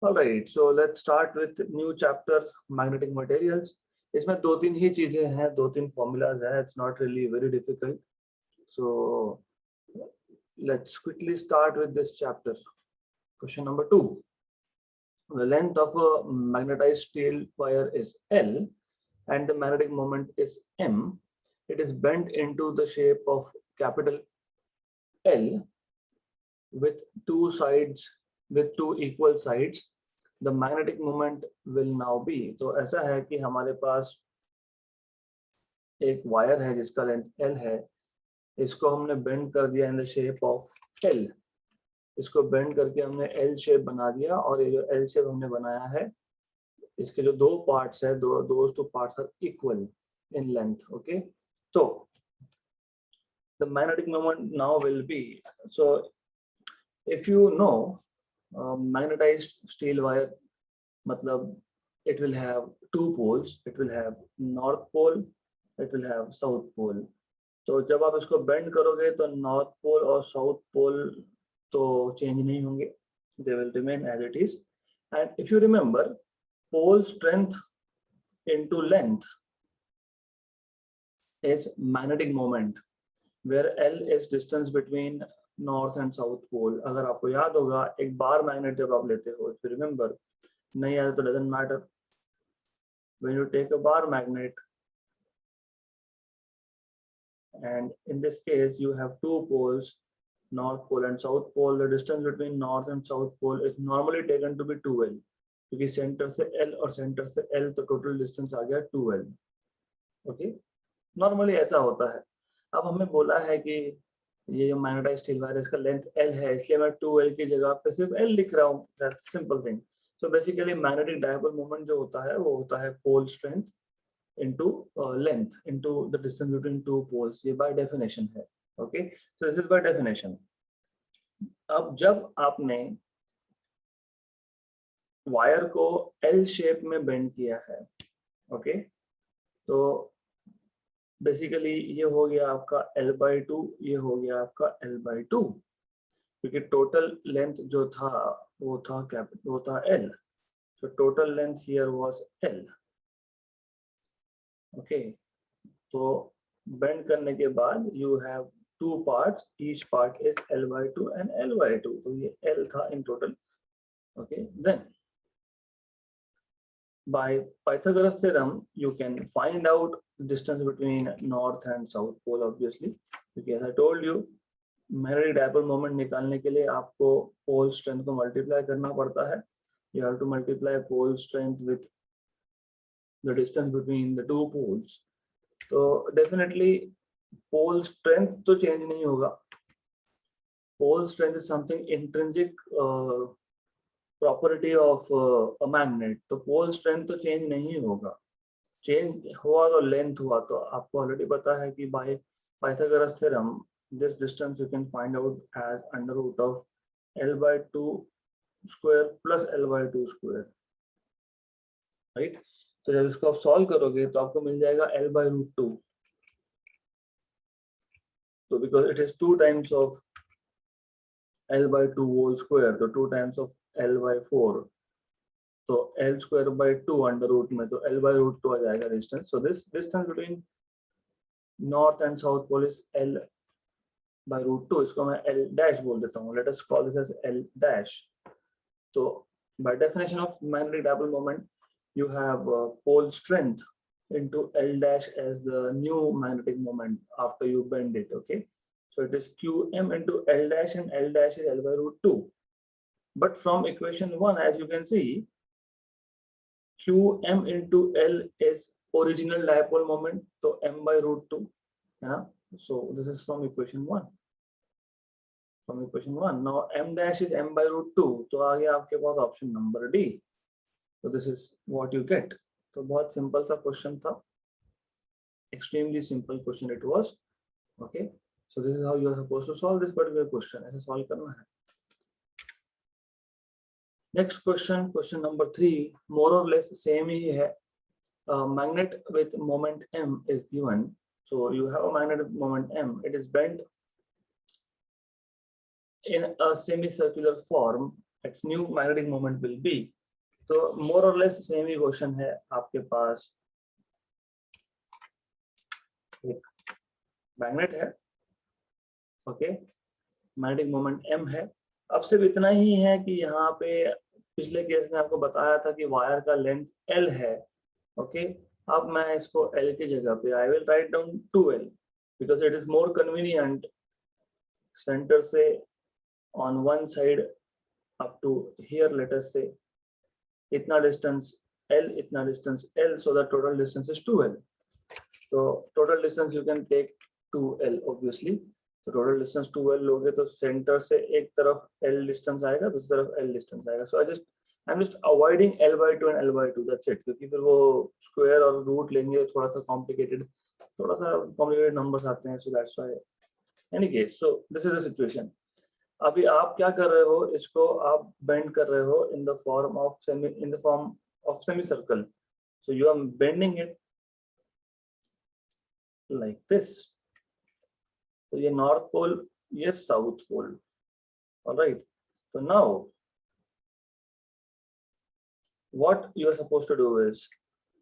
All right, so let's start with new chapter, magnetic materials. इसमें दो तीन ही चीजें हैं, दो तीन formulas हैं. It's not really very difficult. So let's quickly start with this chapter. Question number 2. The length of a magnetized steel wire is L and the magnetic moment is M. It is bent into the shape of capital L with two sides, with two equal sides. The magnetic moment will now be. तो ऐसा है कि हमारे पास एक wire है जिसका length L है, इसको हमने बेंड कर दिया in the shape of L. इसको बेंड करके हमने L शेप बना दिया और ये जो L शेप हमने बनाया है, इसके जो दो पार्ट्स है, those two parts are equal in length. Okay, तो the magnetic moment now will be, so if you know magnetized steel wire, matlab it will have two poles, it will have north pole, it will have south pole. तो जब आप इसको bend करोगे तो north पोल और south pole तो change नहीं होंगे, they will remain as it is. And if you remember, pole strength into length is magnetic moment, where L is distance between north and south pole. अगर आपको याद होगा, एक बार मैग्नेट जब आप लेते हो, if you remember, नहीं याद तो doesn't matter. When you take a bar magnet, and in this case you have two poles, north pole and south pole, the distance between north and south pole is normally taken to be 2L, क्योंकि centre से L और centre से L तो total distance आ गया 2L. Okay, normally ऐसा होता है. अब हमें बोला है कि ये जो मैग्नेटाइज्ड स्टील वायर इसका लेंथ L है, इसलिए मैं 2L की जगह पे सिर्फ L लिख रहा हूँ. That's simple thing. So basically magnetic dipole moment जो होता है वो होता है pole strength into length into the distance between two poles. ये by definition है. Okay, so this is by definition. अब जब आपने वायर को L शेप में बेंड किया है, ओके, तो बेसिकली ये हो गया आपका L/2, ये हो गया आपका L/2, क्योंकि टोटल लेंथ जो था वो था L. So total length here was L. Okay, तो बेंड करने के बाद you have two parts, each part is L/2 and L/2, तो ये L था in total. Okay, then by Pythagoras theorem you can find out distance between north and south pole, obviously, because I told you magnetic dipole moment निकालने के लिए आपको pole strength को multiply करना पड़ता है. You have to multiply pole strength with the distance between the two poles. तो definitely pole strength तो change नहीं होगा. Pole strength is something intrinsic property of a magnet. तो pole strength तो change नहीं होगा. Change हुआ तो length हुआ. तो आपको already पता है कि by Pythagoras theorem this distance you can find out as under root of L/2 square plus L/2 square, right? तो जब इसको आप सॉल्व करोगे तो आपको मिल जाएगा L/√2. तो because it is 2 times of L/2 whole square, तो 2 times of L/4, तो L²/2 अंडर रूट में, तो L/√2 आ जाएगा distance. So this distance between north and south pole is L/√2. इसको मैं L डैश बोल देता हूँ. Let us call this as L dash. तो by definition of magnetic dipole moment you have pole strength into L dash as the new magnetic moment after you bend it. Okay, so it is Qm into L dash, and L dash is L/√2. But from equation 1, as you can see, Qm into L is original dipole moment, so m/√2. Yeah, so this is from equation 1. From equation 1, now m dash is m/√2, तो आ गया आपके पास option number D. So this is what you get. तो बहुत simple सा question था. Extremely simple question it was. Okay, so this is how you are supposed to solve this particular question. ऐसे solve करना है. Next question, question number 3, more or less same ही है. Magnet with moment M is given. So you have a magnet with moment M. It is bent in a semicircular form its new magnetic moment will be. तो more or less same he question है आपके पास। एक magnet है, okay, magnetic moment m है। अब सिर्फ इतना ही है कि यहाँ पे पिछले केस में आपको बताया था कि वायर का लेंथ l है, ओके। अब मैं इसको l की जगह पे I will write down 2l because it is more convenient centre से on one side up to here, let us say इतना डिस्टेंस l, इतना distance l, so the total distance is 2l। तो total distance you can take 2l obviously. तो total distance 2l लोगे तो centre से एक तरफ l डिस्टेंस आएगा, दूसरी तरफ l डिस्टेंस आएगा। So I am just avoiding l/2 and l/2, that's it, क्योंकि फिर वो स्क्वायर और रूट लेंगे थोड़ा सा कॉम्प्लिकेटेड नंबर्स आते हैं। So that's why any case, so this is the situation. अभी आप क्या कर रहे हो, इसको आप बेंड कर रहे हो in the form of semi circle. So you are bending it like this. तो ये नॉर्थ पोल, ये south pole, alright. So now what you are supposed to do is,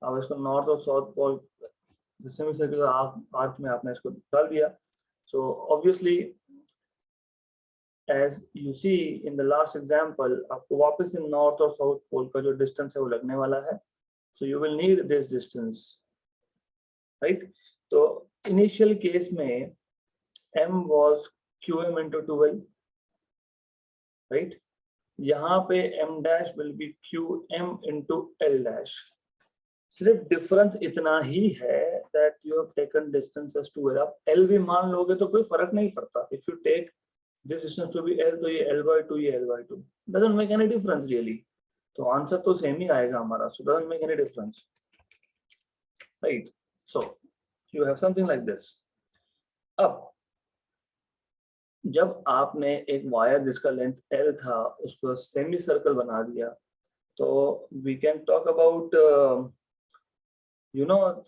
अब इसको नॉर्थ और south pole semi circular arc में आपने इसको डाल दिया। So obviously as you see in the last example, आपको वापस से नॉर्थ और साउथ पोल का जो डिस्टेंस है वो लगने वाला है। So you will need this distance, right? तो इनिशियल केस में m was qm into 2l, right? यहाँ पे m dash will be qm into l dash। सिर्फ डिफरेंस इतना ही है that you have taken distance as 2l। आप l भी मान लोगे तो कोई फर्क नहीं पड़ता। If you take this distance to be l, तो ये l/2, ये l/2, doesn't make any difference really। तो आंसर तो सेम ही आएगा हमारा। So doesn't make any difference, right? So you have something like this। अब जब आपने एक वायर जिसका लेंथ l था उसको सेमी सर्कल बना दिया, तो we can talk about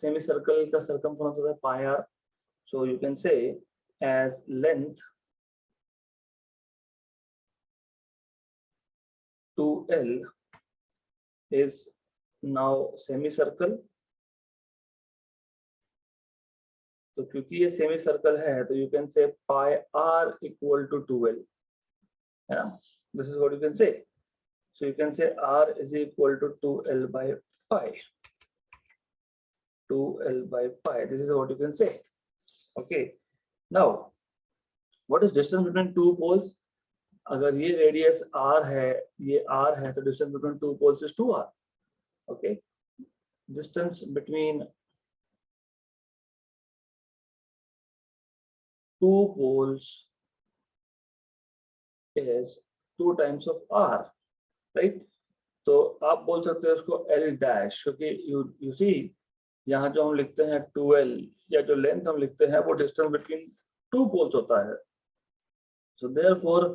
semi circle का सरकमफ्रेंस होता है pi r। So you can say as length 2l is now semi circle. तो क्योंकि ये सेमी सर्कल है तो यू कैन से पाई r इक्वल टू 2l, है ना। This is what you can say. So you can say r is equal to 2l by pi, 2l by pi, this is what you can say, okay। now what is distance between two poles? अगर ये radius r है, ये r है, तो distance between two poles is 2r, okay। distance between two poles is 2 times of r, right? तो आप बोल सकते हो इसको l dash, क्योंकि you see यहाँ जो हम लिखते हैं 2l या जो लेंथ हम लिखते हैं वो डिस्टेंस बिटवीन टू पोल्स होता है। So therefore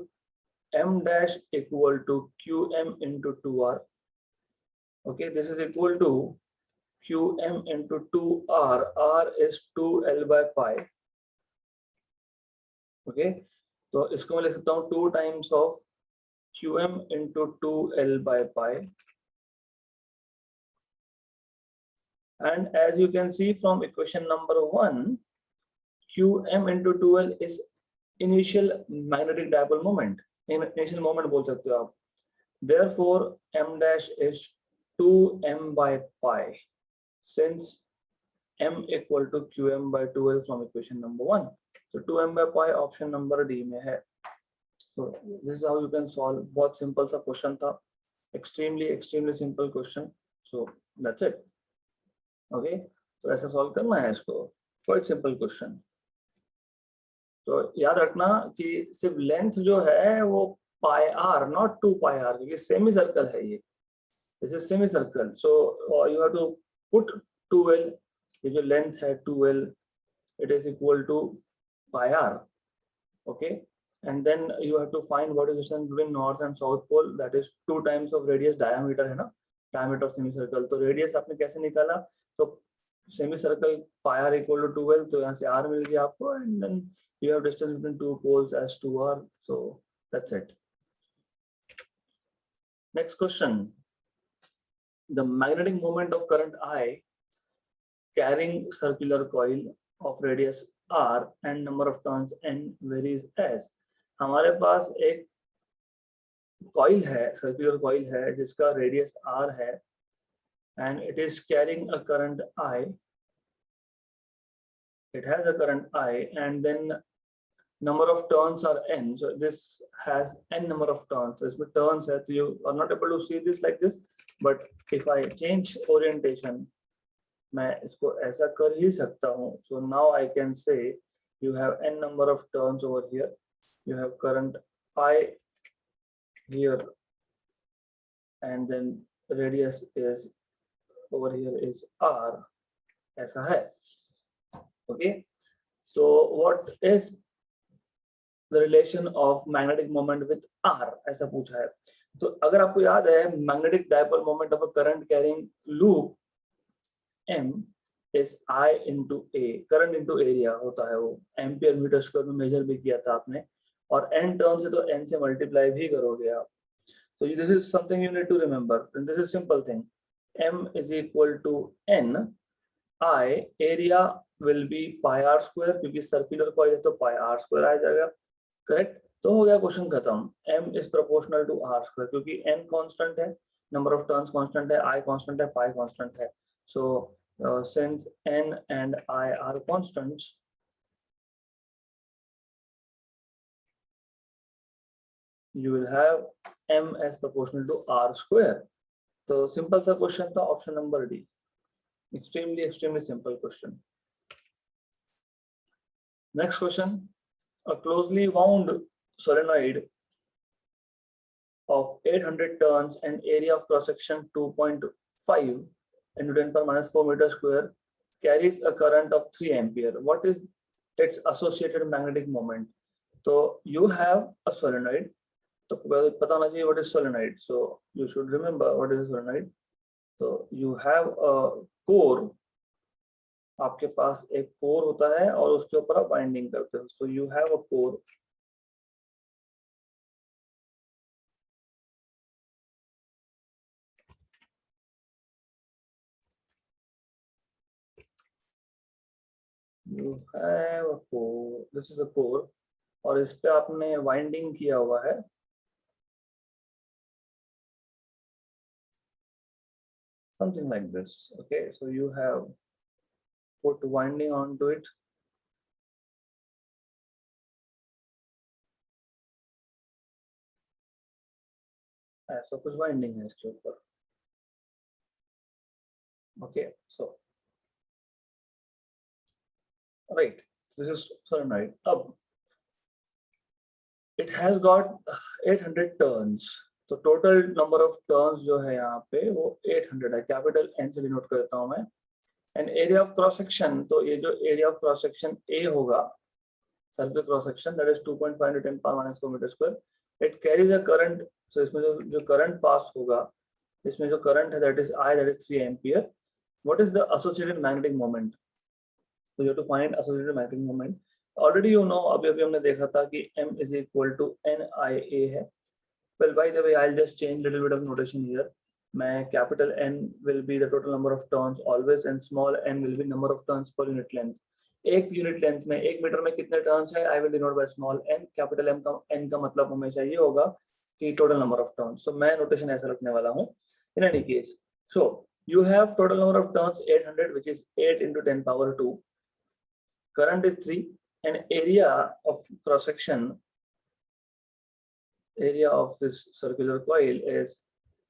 m dash equal to qm into 2r, okay, this is equal to qm into 2r, r is 2l by pi, okay। तो इसको मैं लिख सकता हूँ 2 times of qm into 2l by pi, and as you can see from equation number 1, qm into 2l is initial magnetic dipole moment, initial moment बोल सकते हो आप। therefore m dash is 2m by pi, since m equal to qm by 2l from equation number 1, so 2m by pi option number D में है। so this is how you can solve। बहुत simple सा question था, extremely simple question, so that's it, okay। तो ऐसा solve करना है इसको, quite simple question। तो याद रखना कि सिर्फ लेंथ जो है वो pi r, not 2 pi r, क्योंकि सेमी सर्कल है ये, this is semi circle. So you have to put 2l, ये जो लेंथ है 2l, it is equal to pi r, okay. And then you have to find what is distance between north and south pole, that is 2 times of radius, diameter है ना, diameter of semi circle. तो radius आपने कैसे निकाला, तो semi circle pi r equal to 2l, तो यहाँ से r मिल गया आपको, and then you have distance between two poles as 2r, so that's it। Next question. The magnetic moment of current I carrying circular coil of radius r and number of turns n varies as. हमारे पास एक coil है, circular coil है जिसका radius r है and it is carrying a current I. It has a current I and then number of turns are n. So this has n number of turns. So इसमें turns है, तो you are not able to see this like this, but if I change orientation, मैं इसको ऐसा कर ही सकता हूँ. So now I can say you have n number of turns over here. You have current I here, and then radius is over here is r. ऐसा है. Okay. So what is the relation of magnetic moment with r? ऐसा पूछा है. तो अगर आपको याद है, magnetic dipole moment of a current carrying loop m is I into a. Current into area होता है, वो एम्पियर मीटर स्क्वायर में मेजर भी किया था आपने, और n टर्म्स है तो n से मल्टीप्लाई भी करोगे आप. So this is something you need to remember, and this is simple thing. M is equal to n. I area will be pi r square, क्योंकि सर्कुलर कॉइल है तो pi r square आ जाएगा. Correct. तो हो गया question खत्म. M is proportional to r square, क्योंकि n constant है, नंबर ऑफ टर्न्स कांस्टेंट है, I कांस्टेंट है, pi कांस्टेंट है. So since n and I are constants, you will have M as proportional to r square. तो simple सा question था, option number D. extremely simple question. Next question. A closely wound solenoid of 800 turns and area of cross section 2.5 into 10 power minus 4 meter square carries a current of 3 ampere. What is its associated magnetic moment? So you have a solenoid. तो पता होना चाहिए what is solenoid. So you should remember what is a solenoid. So you have a core. आपके पास एक core होता है और उसके ऊपर आप बाइंडिंग करते हो. So you have a core. You have a core. This is a core. और इस पे आपने वाइंडिंग किया हुआ है. Something like this. Okay, so you have put winding onto it. ऐसा कुछ वाइंडिंग है इसके ऊपर. Okay, so right, this is solenoid. अब it has got 800 turns. तो टोटल नंबर ऑफ टर्न्स जो है यहाँ पे वो 800 है. कैपिटल N से डिनोट करता हूँ मैं. And area of cross section, तो ये जो area of cross section A होगा, circular cross section, that is 2.5 into 10 power minus 4 meter square. It carries a current. So इसमें जो करंट पास होगा, इसमें जो करंट है that is I, that is 3 ampere. What is the associated magnetic moment? तो you have to find associated magnetic moment. Already you know, अभी हमने देखा था कि M is equal to NIA है. Well, by the way, I'll just change little bit of notation here. मैं capital N will be the total number of turns always, and small n will be number of turns per unit length. एक unit length में, 1 metre में कितने turns है, I will denote by small n. Capital M का n का मतलब हमेशा ये होगा कि टोटल नंबर ऑफ टर्न्स. सो मैं नोटेशन ऐसा रखने वाला हूँ. इन any case, so you have total number of turns 800, which is 8 into 10 power 2. Current is 3, and area of cross section, area of this circular coil is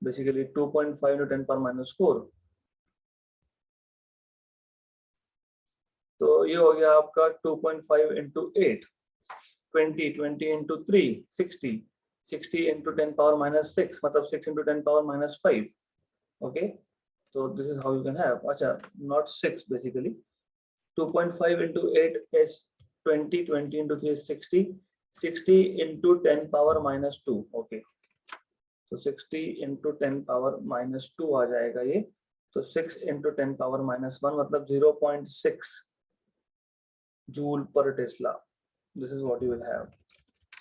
basically 2.5 into 10 power minus 4. तो ये हो गया आपका 2.5 into 8, 20 into 3, 60 into 10 power minus 6, मतलब 6 into 10 power minus 5. Okay, so this is how you can have. अच्छा, not 6 basically. 2.5 into 8 is 20, 20 into 3 is 60, 60 into 10 power minus 2. Okay, so 60 into 10 power minus 2 आ जाएगा ये. तो 6 into 10 power minus 1 मतलब 0.6 joule per Tesla. This is what you will have.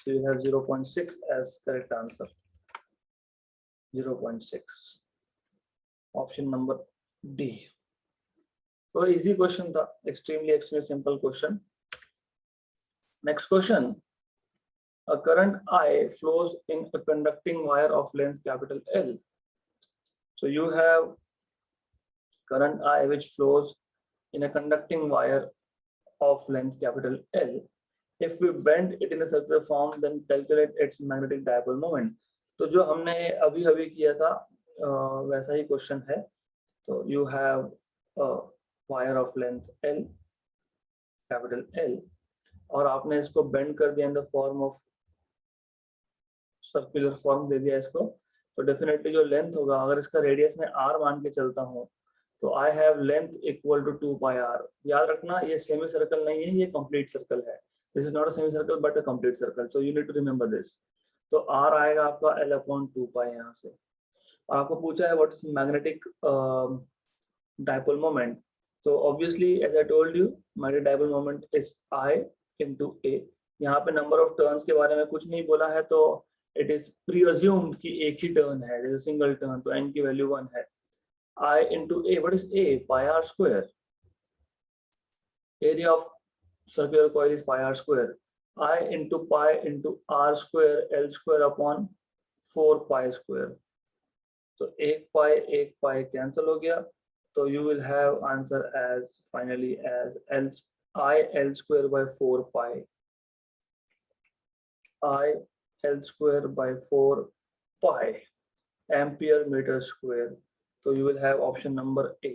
So you have 0.6 as correct answer. 0.6. Option number D. तो easy question था, extremely simple question. Next question. A current I flows in a conducting wire of length capital L. So you have current I which flows in a conducting wire of length capital L. If we bend it in a circular form, then calculate its magnetic dipole moment. तो जो हमने अभी अभी किया था वैसा ही question है. तो you have a wire of length L, capital L, और आपने इसको बेंड कर दिया in the form of circular form दे दिया इसको. तो डेफिनेटली जो लेंथ होगा, अगर इसका रेडियस में r मान के चलता हूँ, तो I have length equal to 2 pi r. याद रखना ये सेमी सर्कल नहीं है, ये कंप्लीट सर्कल है. This is not a semi circle but a complete circle, so you need to remember this. तो r आएगा आपका l अपॉन 2 पाई यहाँ से. और आपको पूछा है what is magnetic dipole moment. तो obviously as I told you, magnetic dipole moment is I into A. यहाँ पे नंबर ऑफ टर्न्स के बारे में कुछ नहीं बोला है, तो इट इज प्री-अज्यूम्ड कि एक ही टर्न है, जैसे सिंगल टर्न, तो n की वैल्यू 1 है. I into A, what is A? Pi r square. Area of circular coil is pi r square. I into pi into r square L square upon 4 pi square. तो एक pi cancel हो गया, तो you will have answer as finally as L square by 4 pi. I L square by 4 pi ampere meter square. So you will have option number A.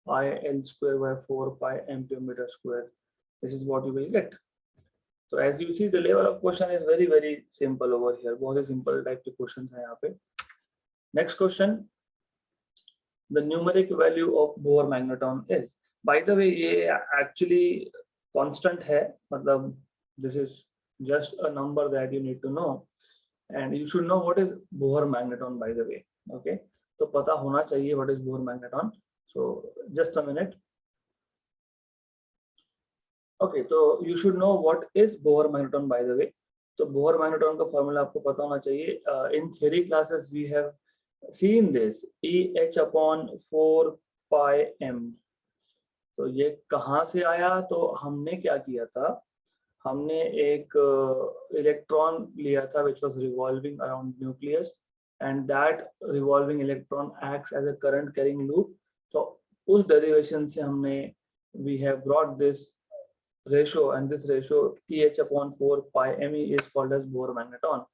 I L square by 4 pi ampere meter square. This is what you will get. So as you see, the level of question is very simple over here. बहुत ही simple type के questions हैं यहाँ पे. Next question. The numeric value of Bohr magneton is. By the way, ये actually constant है. मतलब this is just a number that you need to know, and you should know what is Bohr magneton by the way. Okay, तो पता होना चाहिए what is Bohr magneton. So just a minute. Okay, so you should know what is Bohr magneton by the way. तो Bohr magneton का formula आपको पता होना चाहिए. In theory classes we have seen this EH upon 4 pi m. तो ये कहाँ से आया? तो हमने क्या किया था, हमने एक इलेक्ट्रॉन लिया था which was revolving around nucleus, and that revolving electron acts as a current carrying loop. तो उस derivation से हमने we have brought this ratio, and this ratio EH upon 4 pi me is called as Bohr magneton.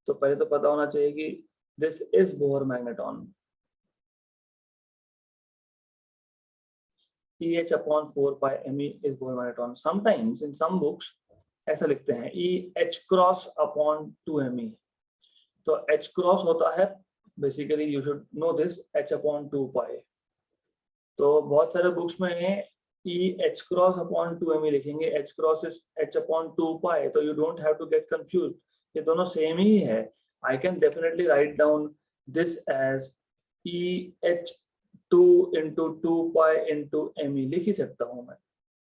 तो पहले तो पता होना चाहिए कि this is Bohr magneton. EH upon 4 pi me is Bohr magneton. Sometimes in some books ऐसा लिखते हैं EH cross upon 2 me. तो H cross होता है, basically you should know this, H upon 2 pi. तो बहुत सारे बुक्स में EH cross upon 2 me लिखेंगे, H cross is H upon 2 pi. तो you don't have to get confused, ये दोनों सेम ही है. I can definitely write down this as EH2 into 2 pi into me लिख ही सकता हूँ मैं.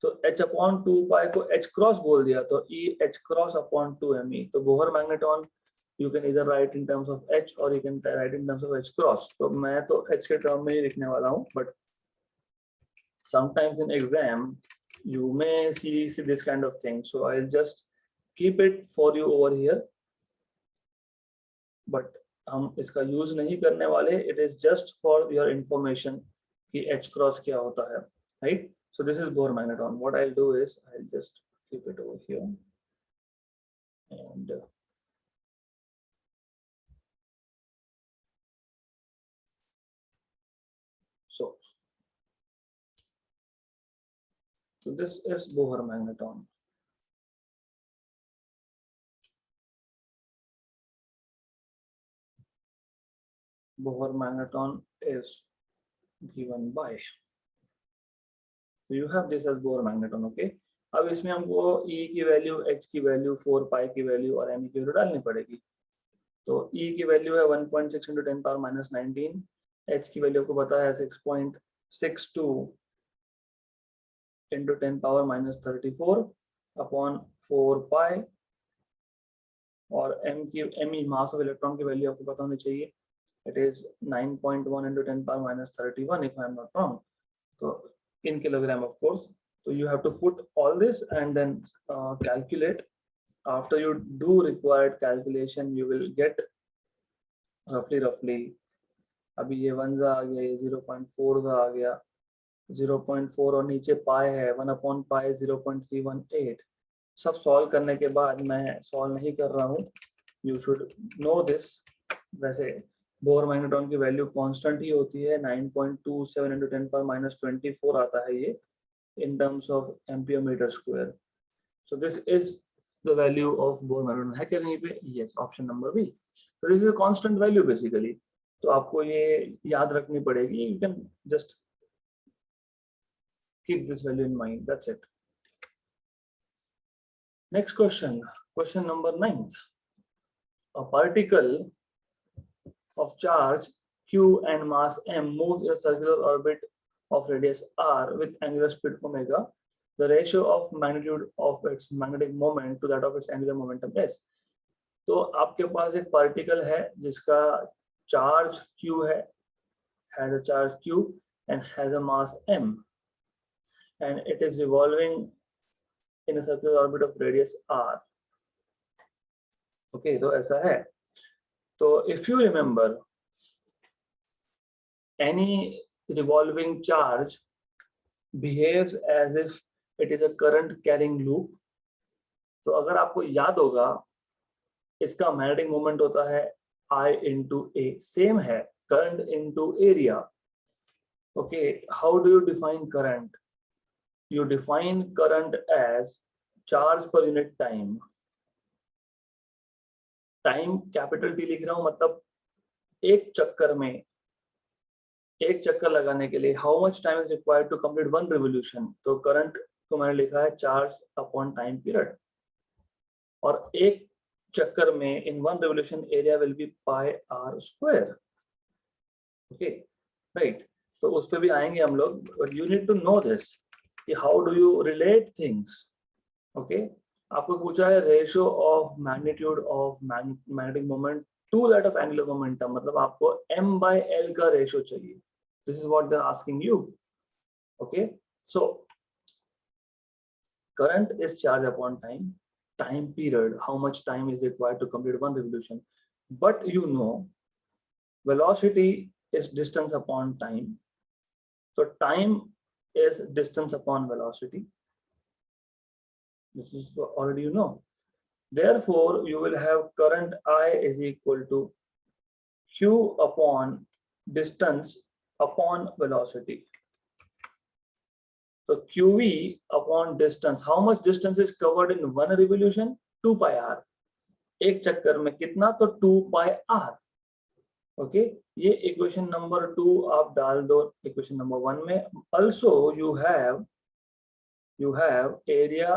तो H upon 2 pi को H cross बोल दिया, तो EH cross upon 2 me. तो Bohr magneton you can either write in terms of H or you can write in terms of H cross. तो मैं तो H के टर्म में ही लिखने वाला हूँ, but sometimes in exam you may see this kind of thing, so I'll just keep it for you over here, but हम इसका यूज नहीं करने वाले. It is just for your information कि H cross क्या होता है, right? So this is Bohr magneton. What I'll do is I'll just keep it over here, and so this is Bohr magneton. Bohr magneton is given by. So you have this as Bohr magneton. Okay. अब इसमें हमको E की value, H की value, 4 पाई की value और M की value डालनी पड़ेगी. तो E की वैल्यू है 1.6 into 10 power minus 19. H की वैल्यू को पता है 6.62 into 10 power minus 34 upon 4 pi. और M की मास ऑफ इलेक्ट्रॉन की वैल्यू आपको पता होनी चाहिए It is 9.1 into 10 power minus 31 if I'm not wrong. So in kilogram, of course. So you have to put all this and then calculate. After you do required calculation, you will get roughly. अभी ये 1 आ गया, ये 0.4 आ गया, 0.4 और नीचे पाई है 1/पाई 0.318. सब solve करने के बाद, मैं सॉल्व नहीं कर रहा हूँ, यू शुड नो दिस. वैसे बोर मैग्नेट्रॉन की वैल्यू कांस्टेंट ही होती है, 9.27 into 10 power minus 24 आता है ये in terms of ampere meter square. So this is the value of Bohr magnetron. है क्या कहीं पे? Yes, option number B. So this is a constant value basically. तो आपको ये याद रखनी पड़ेगी. You can just keep this value in mind. That's it. Next question. Question number 9. A particle of charge q and mass m moves in a circular orbit of radius r with angular speed omega. The ratio of magnitude of its magnetic moment to that of its angular momentum is. तो आपके पास एक particle है जिसका charge q है, has a charge q and has a mass m, and it is revolving in a circular orbit of radius r. Okay, तो ऐसा है. So if you remember, any revolving charge behaves as if it is a current carrying loop. तो अगर आपको याद होगा, इसका magnetic moment होता है I into A. सेम है, current into area. Okay, how do you define current? You define current as charge per unit time. Time capital T लिख रहा हूं, मतलब एक चक्कर लगाने के लिए how much time is required to complete one revolution. तो करंट को मैंने लिखा है चार्ज अपॉन टाइम पीरियड, और एक चक्कर में in one revolution area will be pi r square. Okay, right. तो उस पर भी आएंगे हम लोग, but you need to know this कि how do you relate things. Okay, आपको पूछा है ratio of magnitude of magnetic moment to that of angular momentum, मतलब आपको m/l का रेशियो चाहिए. This is what they are asking you. Okay, so current is charge upon time period, how much time is required to complete one revolution. But you know, velocity is distance upon time. So time is distance upon velocity. This is already you know. Therefore, you will have current I is equal to q upon distance upon velocity. So qv upon distance, how much distance is covered in one revolution? 2 pi r. एक चक्कर में कितना? तो 2 pi r. Okay, ये equation number 2 आप डाल दो equation number 1 में. Also you have area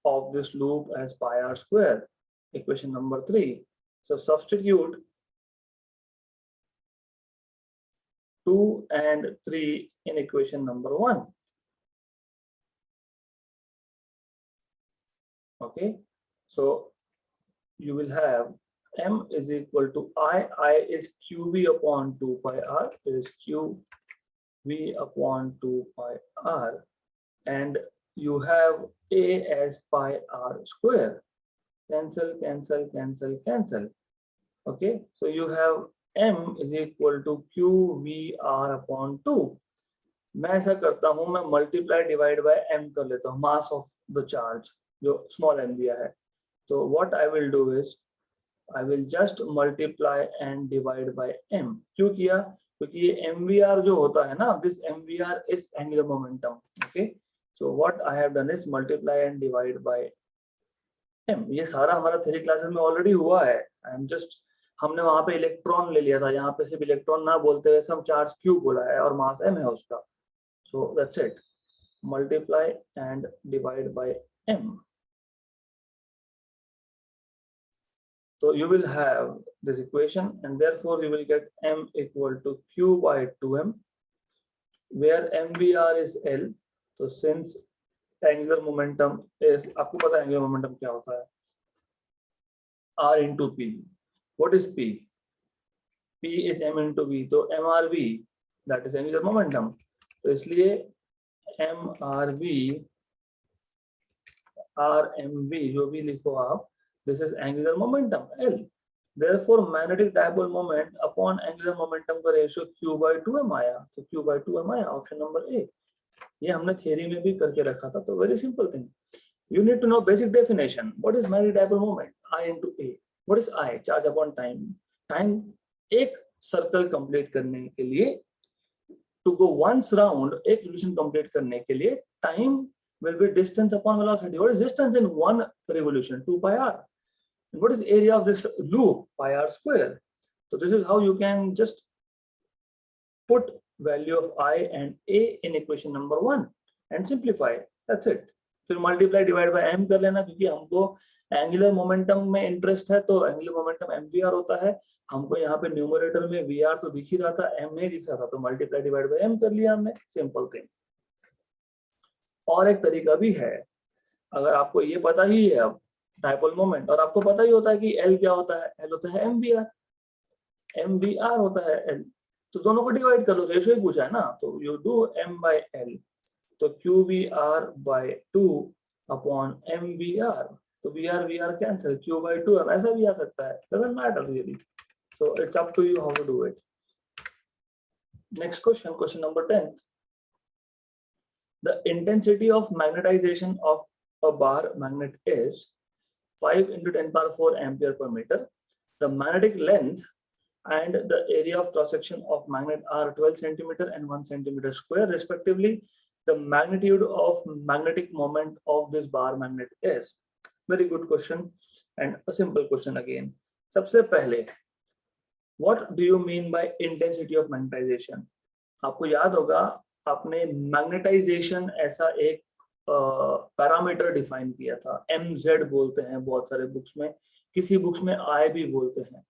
of this loop as pi r square, equation number 3. So substitute 2 and 3 in equation number 1. Okay, so you will have m is equal to I is qv upon 2 pi r, it is qv upon 2 pi r, and you have a as pi r square. Cancel. Okay, so you have m is equal to qvr upon 2. मैं ऐसा करता हूं, मैं multiply divide by m कर लेता हूं, mass of the charge जो small m दिया है. तो what I will do is I will just multiply and divide by m. क्यों किया? क्योंकि ये mvr जो होता है ना, this mvr is angular momentum. Okay, so what I have done is multiply and divide by m. ये सारा हमारा थ्योरी क्लासेस में ऑलरेडी हुआ है. आई एम जस्ट, हमने वहां पे इलेक्ट्रॉन ले लिया था, यहाँ पे सिर्फ इलेक्ट्रॉन ना बोलते हुए सब चार्ज q बोला है और मास m है उसका. So that's it, multiply and divide by m. So you will have this equation, and therefore you will get m equal to q by 2m, where mvr is L. So since angular momentum is, आपको पता है angular momentum क्या होता है? R into P. What is P? P is m into v, तो mrv that is angular momentum, तो इसलिए mrv rmv जो भी लिखो आप, this is angular momentum L. Therefore magnetic dipole moment upon angular momentum का रेशियो q by 2m आया, तो q by 2m आया, ऑप्शन नंबर ए। ये हमने थ्योरी में भी करके रखा था, तो very simple thing. You need to know basic definition. What is magnetic dipole moment? I into A. What is I? Charge upon time. Time एक सर्कल कंप्लीट करने के लिए, to go once round, एक revolution कंप्लीट करने के लिए, time will be distance upon velocity. What is distance in one revolution? 2 pi r. And what is the area of this loop? Pi r square. So this is how you can just put value of I and A in equation number 1 and simplify. That's it. फिर multiply divide by m कर लेना, क्योंकि हमको angular momentum में interest है, तो angular momentum mvr होता है। हमको यहाँ पे न्यूमरेटर में vr तो दिख ही रहा था, m नहीं दिख रहा था, तो मल्टीप्लाई डिवाइड बाय m कर लिया हमने, सिंपल थिंग। और एक तरीका भी है, अगर आपको ये पता ही है अब डाइपोल मोमेंट, और आपको पता ही होता है कि L क्या होता है, L होता है mvr होता है L, तो दोनों को डिवाइड कर लो, रेशियो ही पूछा है ना, तो you do m by L, तो QVR by 2 upon MVR, तो VR cancel, Q by 2 ऐसा भी आ सकता है, doesn't matter really, so it's up to you how to do it. Next question, question number 10. The intensity of magnetization of a bar magnet is 5 into 10 power 4 ampere per meter. The magnetic length and the area of cross section of magnet are 12 centimeter and 1 centimeter square respectively. The magnitude of magnetic moment of this bar magnet is. Very good question and a simple question again. सबसे पहले, what do you mean by intensity of magnetization? आपको याद होगा आपने magnetisation ऐसा एक parameter define किया था, mz बोलते हैं बहुत सारे बुक्स में, किसी बुक्स में I भी बोलते हैं,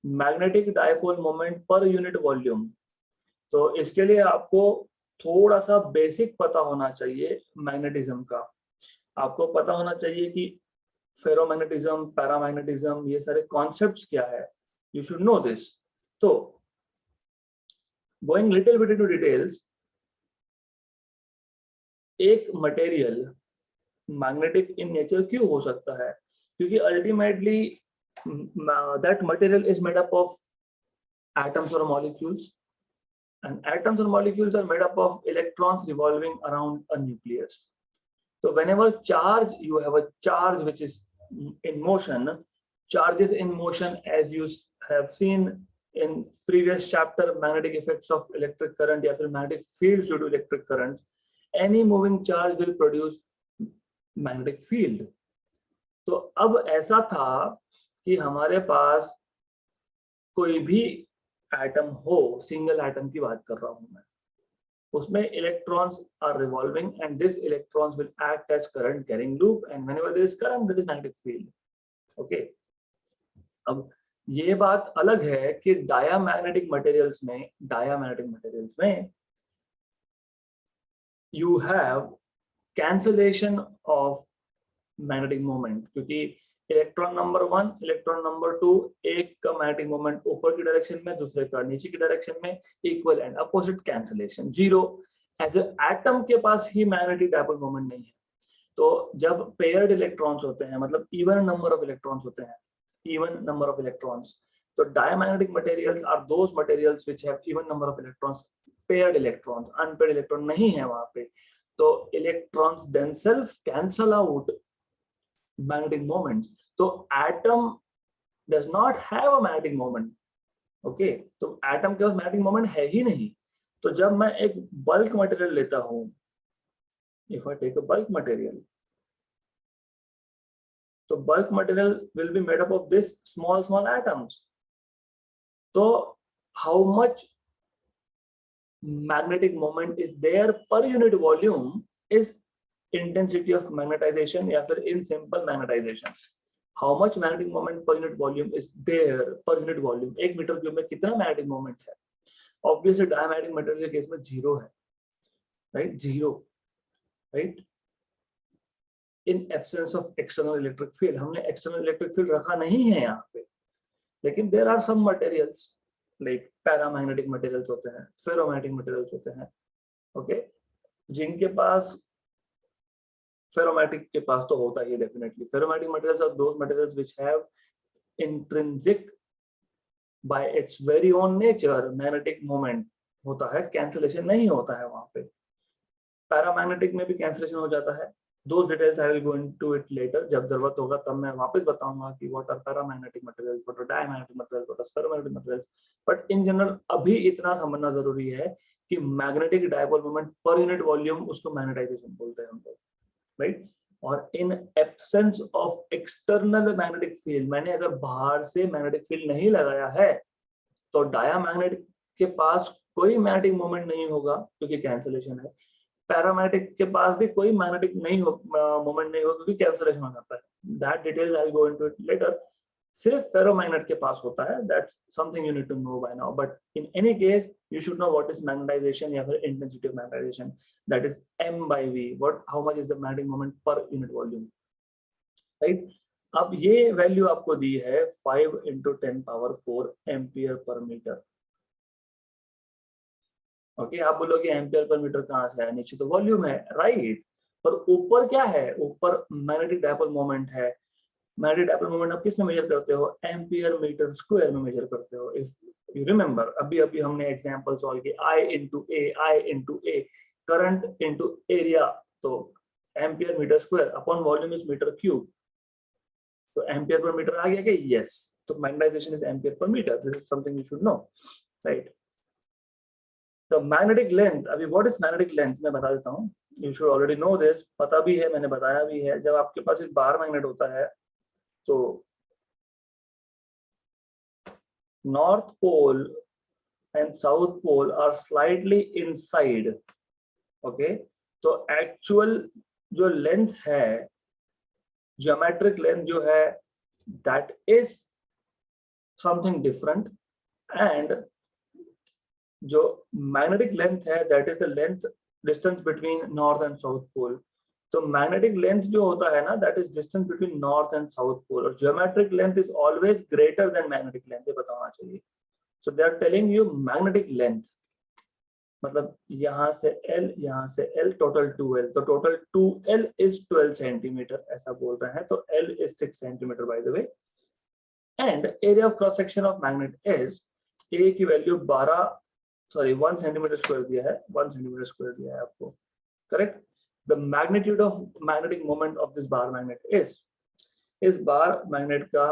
magnetic dipole moment per unit volume. तो इसके लिए आपको थोड़ा सा बेसिक पता होना चाहिए मैग्नेटिज्म का, आपको पता होना चाहिए कि फेरोमैग्नेटिज्म, पैरामैग्नेटिज्म, ये सारे कॉन्सेप्ट्स क्या है, यू शुड नो दिस। तो going little bit into details, एक मटेरियल मैग्नेटिक इन नेचर क्यों हो सकता है, क्योंकि ultimately that material is made up of atoms और molecules, and atoms and molecules are made up of electrons revolving around a nucleus. So whenever charge, you have a charge which is in motion, charges in motion, as you have seen in previous chapter, magnetic effects of electric current या फिर magnetic fields due to electric current, any moving charge will produce magnetic field. तो अब ऐसा था कि हमारे पास कोई भी एटम हो, सिंगल एटम की बात कर रहा हूं मैं, उसमें electrons are revolving and this electrons will act as current carrying loop and whenever there is current there is magnetic field. Okay, अब ये बात अलग है कि डायामैग्नेटिक मटेरियल्स में you have cancellation of magnetic moment, क्योंकि इलेक्ट्रॉन नंबर 1, इलेक्ट्रॉन नंबर 2, एक का मैग्नेटिक मोमेंट ऊपर की डायरेक्शन में, दूसरे का नीचे की डायरेक्शन में, equal and opposite cancellation, zero. As atom के पास ही मैग्नेटिक डाइपोल मोमेंट नहीं है। तो जब पेयर्ड इलेक्ट्रॉन्स होते हैं, मतलब इवन नंबर ऑफ इलेक्ट्रॉन्स होते हैं, इवन नंबर ऑफ इलेक्ट्रॉन्स, तो diamagnetic materials are those materials which have even number of electrons, paired electrons, unpaired electron नहीं है वहां पे, तो electrons themselves cancel out magnetic moment. तो atom does not have a magnetic moment. Okay, तो atom के पास magnetic moment है ही नहीं। तो जब मैं एक bulk material लेता हूं, if I take a bulk material, तो bulk material will be made up of this small atoms. तो how much magnetic moment is there per unit volume is intensity of magnetization, या फिर in simple magnetization, how much magnetic moment per unit volume is there per unit volume, एक metre cube में कितना magnetic moment है। Obviously diamagnetic material के case में zero है, right, zero, right, in absence of external electric field. हमने external electric field रखा नहीं है यहाँ पे, लेकिन there are some materials like paramagnetic materials होते हैं, फेरोमैग्नेटिक मटेरियल्स होते हैं, ओके, जिनके पास फेरोमैग्नेटिक के पास तो होता ही है definitely. Ferromagnetic materials are those materials which have intrinsic by its very own nature magnetic moment होता है, कैंसिलेशन नहीं होता है वहां पे। पैरामैग्नेटिक में भी कैंसिलेशन हो जाता है। Those details I will go into it later. जब जरूरत होगा तब मैं वापस बताऊंगा कि what are paramagnetic materials, what are diamagnetic materials, what are ferromagnetic materials. But in general अभी इतना समझना जरूरी है कि magnetic dipole moment per unit volume उसको मैग्नेटाइजेशन बोलते हैं हम लोग, राइट। और इन absence of external magnetic field, मैंने अगर बाहर से मैग्नेटिक फील्ड नहीं लगाया है तो डायामैग्नेटिक के पास कोई मैग्नेटिक मोमेंट नहीं होगा क्योंकि कैंसिलेशन है। पैरामैग्नेटिक के पास भी कोई मैग्नेटिक नहीं हो मोमेंट नहीं होगा क्योंकि कैंसिलेशन हो जाता है। That details I will go into it later. सिर्फ फेरोमैग्नेट के पास होता है, that's something you need to know by now, but in any case you should know what is magnetization या फिर intensity of magnetization, that is m by v, what how much is the magnetic moment per unit volume, right. अब ये value आपको दी है 5 × 10⁴ ampere per metre, okay. आप बोलोगे ampere per metre कहाँ से है, नीचे तो वॉल्यूम है, राइट, पर ऊपर क्या है, ऊपर मैग्नेटिक डायपोल मोमेंट है। मैग्नेटिक डायपोल मोमेंट आप किस में मेजर करते हो, एम्पियर मीटर स्क्वायर में मेजर करते हो। इफ यू रिमेंबर, अभी अभी हमने एग्जांपल सॉल्व किया, I × A, current into area, तो ampere metre square upon volume is metre cube, तो एम्पियर पर मीटर आ गया क्या, यस। तो magnetisation is ampere per metre, this is something you should know, right. तो magnetic length, अभी what is magnetic length मैं बता देता हूँ, you should already know this, पता भी है, मैंने बताया भी है। जब आपके पास एक बार मैग्नेट होता है तो north pole and south pole are slightly inside, okay. तो एक्चुअल जो लेंथ है, ज्योमेट्रिक लेंथ जो है, that is something different, and जो मैग्नेटिक लेंथ है that is the length distance between north and south pole. तो मैग्नेटिक लेंथ जो होता है ना, that is distance between north and south pole, और geometric length is always greater than magnetic length, ये बताना चाहिए। So they are telling you magnetic length, मतलब यहाँ से L, यहाँ से L, टोटल 2L, तो टोटल 2L इज 12 सेंटीमीटर, ऐसा बोल रहे हैं। तो L is 6 centimetre by the way, and area of cross section of magnet is, A की वैल्यू 1 सेंटीमीटर स्क्वायर दिया है, 1 सेंटीमीटर स्क्वायर दिया है आपको, correct. The magnitude of magnetic moment of this bar magnet is, इस bar magnet का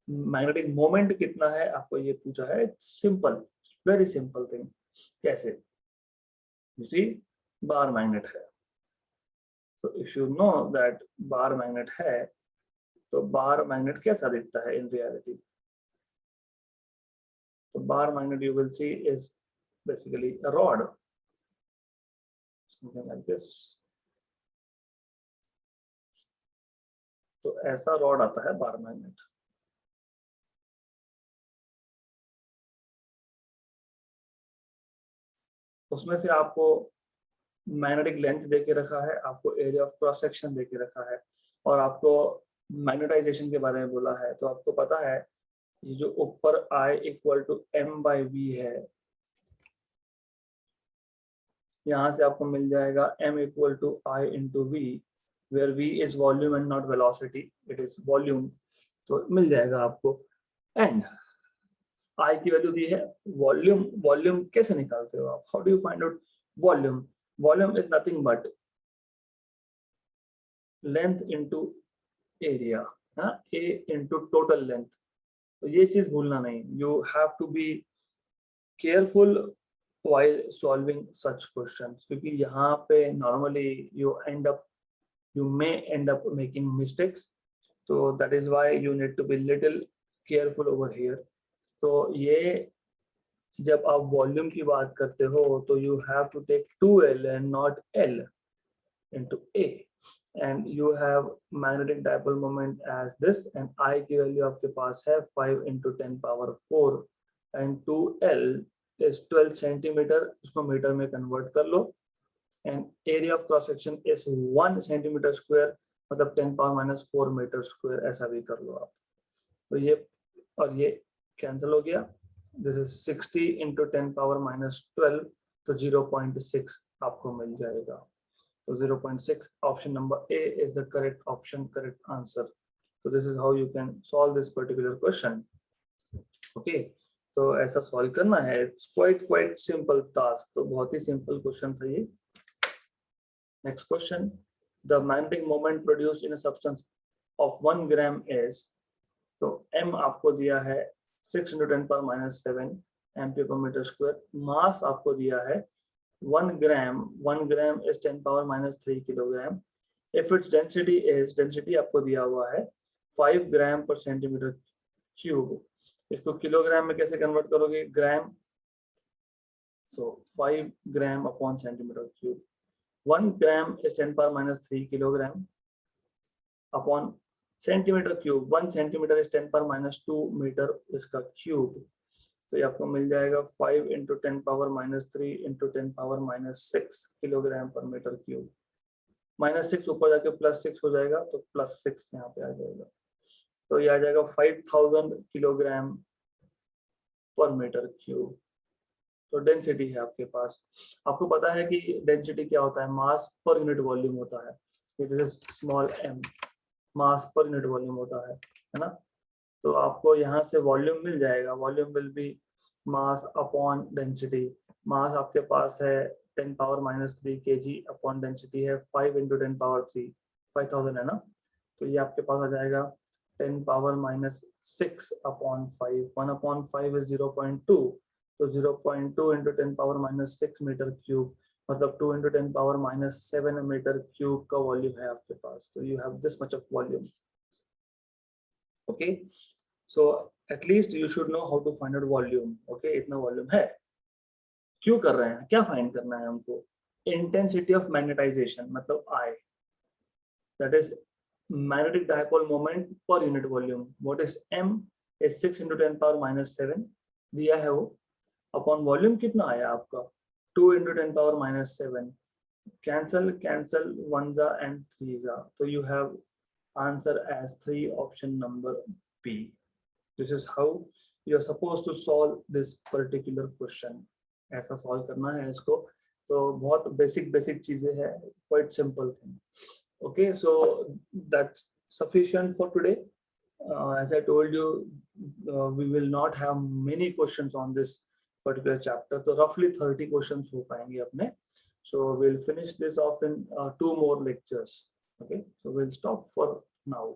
magnetic moment कितना है आपको ये पूछा है। सिंपल, वेरी सिंपल थिंग, कैसे, यू सी बार मैग्नेट है, तो if you know that bar magnet है, तो बार मैग्नेट कैसा दिखता है इन रियलिटी। तो bar magnet you will see is basically a rod, something like this. तो ऐसा रॉड आता है बार मैग्नेट। उसमें से आपको मैग्नेटिक लेंथ दे के रखा है, आपको एरिया ऑफ क्रॉस सेक्शन दे के रखा है, और आपको मैग्नेटाइजेशन के बारे में बोला है। तो आपको पता है ये जो ऊपर I = m/v है, यहाँ से आपको मिल जाएगा m = I × v, where v is volume and not velocity, it is volume, तो मिल जाएगा आपको। एंड I की वैल्यू दी है, वॉल्यूम, वॉल्यूम कैसे निकालते हो आप, how do you find out volume, volume is nothing but length into area, A × total length. तो ये चीज भूलना नहीं, you have to be careful while solving such questions, क्योंकि यहाँ पे normally you may end up making mistakes, so that is why you need to be little careful over here। तो ये जब आप वॉल्यूम की बात करते हो तो you have to take 2L and not L into A, and you have magnetic dipole moment as this, and I की वैल्यू आपके पास है 5 × 10⁴, and 2L is 12 सेंटीमीटर, उसको मीटर में कन्वर्ट कर लो, and area of cross section is 1 centimetre square, मतलब 10⁻⁴ metre square, ऐसा भी कर लो आप। तो ये और ये कैंसिल हो गया, this is 60 into 10 power minus 12, तो 0.6 आपको मिल जाएगा। तो 0.6 option number A is the correct option, correct answer. तो this is how you can solve this particular question. Okay, तो ऐसा सॉल्व करना है, इट्स क्वाइट सिंपल टास्क। तो बहुत ही सिंपल क्वेश्चन था ये। Next question, the magnetic moment produced in a substance of 1 gram is, तो m आपको दिया है 6 × 10⁻⁷ एम्पीयर पर मीटर स्क्वायर। मास आपको दिया है 1 ग्राम, 1 gram is 10⁻³ kilogram. If its density is, density आपको दिया हुआ है 5 ग्राम पर सेंटीमीटर क्यूब। इसको किलोग्राम में कैसे कन्वर्ट करोगे, gram, so 5 gram upon centimetre cube. 1 gram is 10⁻³ kilogram upon centimetre cube, 1 centimetre is 10⁻² metre इसका क्यूब। तो ये आपको मिल जाएगा 5 × 10⁻³ × 10⁻⁶ किलोग्राम पर मीटर क्यूब। -6 ऊपर जाके +6 हो जाएगा, तो +6 यहाँ पे आ जाएगा। तो ये आ जाएगा 5000 किलोग्राम पर मीटर क्यूब। तो डेंसिटी है आपके पास। आपको पता है कि डेंसिटी क्या होता है, मास पर यूनिट वॉल्यूम होता है। दिस इज स्मॉल m, मास पर यूनिट वॉल्यूम होता है ना। तो आपको यहाँ से वॉल्यूम मिल जाएगा, volume will be mass upon density. Mass आपके पास है 10⁻³ kg अपॉन डेंसिटी है 5 × 10⁻³ 5000 है ना। तो ये आपके पास आ जाएगा 10⁻⁶ अपॉन 5, 1/5 इज 0.2, तो 0.2 × 10⁻⁶ मीटर क्यूब, मतलब 2 × 10⁻⁷ मीटर क्यूब का वॉल्यूम है आपके पास। तो you have this much of volume. Okay, so at least you should know how to find out volume. Okay, इतना वॉल्यूम है। क्यों कर रहे हैं, क्या फाइंड करना है हमको, इंटेंसिटी ऑफ मैग्नेटाइजेशन, मतलब I, that is magnetic dipole moment per unit volume. What is m is 6 × 10⁻⁷ दिया है वो, अपॉन वॉल्यूम कितना आया आपका 2 × 10⁻⁷। कैंसल 1 and 3, तो you have answer as 3, option number B. This is how you are supposed to solve this particular question. ऐसा solve करना है इसको। तो बहुत बेसिक चीजें हैं, quite simple thing. Okay, so that's sufficient for today. As I told you, we will not have many questions on this particular chapter, so roughly 30 questions हो पाएंगे अपने। So we'll finish this off in 2 more lectures. Okay, so we'll stop for now.